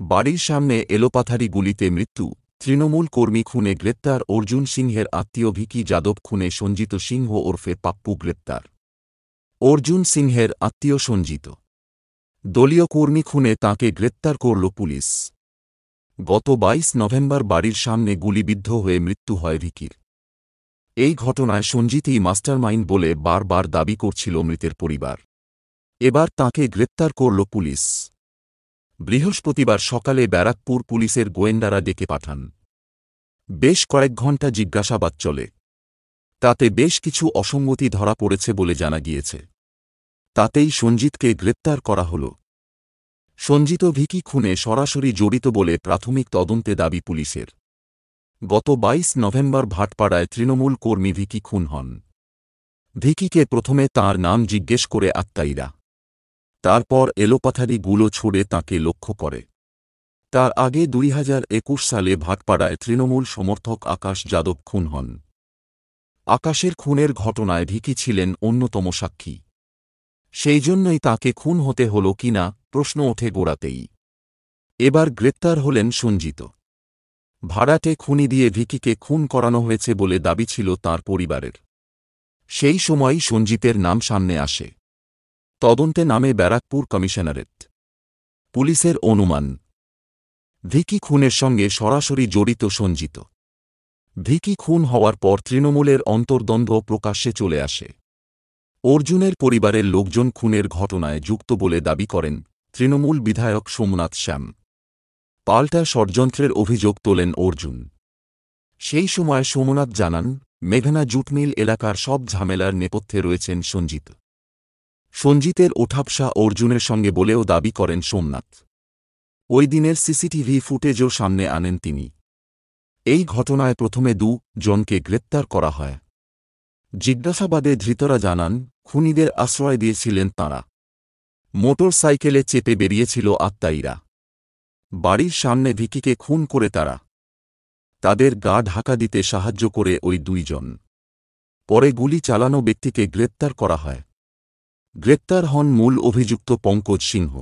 বাড়ির সামনে এলোপাথারি গুলিতে মৃত্যু। তৃণমূল কর্মী খুনে গ্রেপ্তার অর্জুন সিংহের আত্মীয় ভিকি যাদব খুনে সঞ্জিত সিংহ ওরফে পাপ্পু গ্রেপ্তার। অর্জুন সিংহের আত্মীয় সঞ্জিত দলীয় কর্মী খুনে তাঁকে গ্রেপ্তার করল পুলিশ। গত 22 নভেম্বর বাড়ির সামনে গুলিবিদ্ধ হয়ে মৃত্যু হয় ভিকির। এই ঘটনায় সঞ্জিতই মাস্টারমাইন্ড বলে বারবার দাবি করছিল মৃতের পরিবার। এবার তাঁকে গ্রেপ্তার করল পুলিশ। বৃহস্পতিবার সকালে ব্যারাকপুর পুলিশের গোয়েন্দারা ডেকে পাঠান। বেশ কয়েক ঘণ্টা জিজ্ঞাসাবাদ চলে। তাতে বেশ কিছু অসঙ্গতি ধরা পড়েছে বলে জানা গিয়েছে। তাতেই সঞ্জিতকে গ্রেপ্তার করা হল। সঞ্জিত ভিকি খুনে সরাসরি জড়িত বলে প্রাথমিক তদন্তে দাবি পুলিশের। গত 22 নভেম্বর ভাটপাড়ায় তৃণমূল কর্মী ভিকি খুন হন। ভিকিকে প্রথমে তাঁর নাম জিজ্ঞেস করে আত্মীয়রা, তারপর এলোপাথারি গুলো ছুড়ে তাঁকে লক্ষ্য করে। তার আগে 2021 সালে ভাটপাড়ায় তৃণমূল সমর্থক আকাশ যাদব খুন হন। আকাশের খুনের ঘটনায় ভিকি ছিলেন অন্যতম সাক্ষী। সেই জন্যই তাঁকে খুন হতে হল কিনা প্রশ্ন ওঠে গোড়াতেই। এবার গ্রেপ্তার হলেন সঞ্জিত। ভাড়াটে খুনি দিয়ে ভিকিকে খুন করানো হয়েছে বলে দাবি ছিল তাঁর পরিবারের। সেই সময়ই সঞ্জিতের নাম সামনে আসে। তদন্তে নামে ব্যারাকপুর কমিশনারেট। পুলিশের অনুমান, ভিকি খুনের সঙ্গে সরাসরি জড়িত সঞ্জিত। ভিকি খুন হওয়ার পর তৃণমূলের অন্তর্দ্বন্দ্ব প্রকাশ্যে চলে আসে। অর্জুনের পরিবারের লোকজন খুনের ঘটনায় যুক্ত বলে দাবি করেন তৃণমূল বিধায়ক সোমনাথ শ্যাম। পাল্টা ষড়যন্ত্রের অভিযোগ তোলেন অর্জুন। সেই সময় সোমনাথ জানান, মেঘনা জুট মিল এলাকার সব ঝামেলার নেপথ্যে রয়েছেন সঞ্জিত। সঞ্জিতের ওঠাপসা অর্জুনের সঙ্গে বলেও দাবি করেন সোমনাথ। ওই দিনের সিসিটিভি ফুটেজও সামনে আনেন তিনি। এই ঘটনায় প্রথমে 2 জনকে গ্রেপ্তার করা হয়। জিজ্ঞাসাবাদে ধৃতরা জানান, খুনিদের আশ্রয় দিয়েছিলেন তাঁরা। মোটর সাইকেলে চেপে বেরিয়েছিল আত্মীয়রা। বাড়ির সামনে ভিকিকে খুন করে তারা। তাদের গা ঢাকা দিতে সাহায্য করে ওই 2 জন। পরে গুলি চালানো ব্যক্তিকে গ্রেপ্তার করা হয়। গ্রেপ্তার হন মূল অভিযুক্ত পঙ্কজ সিংহ।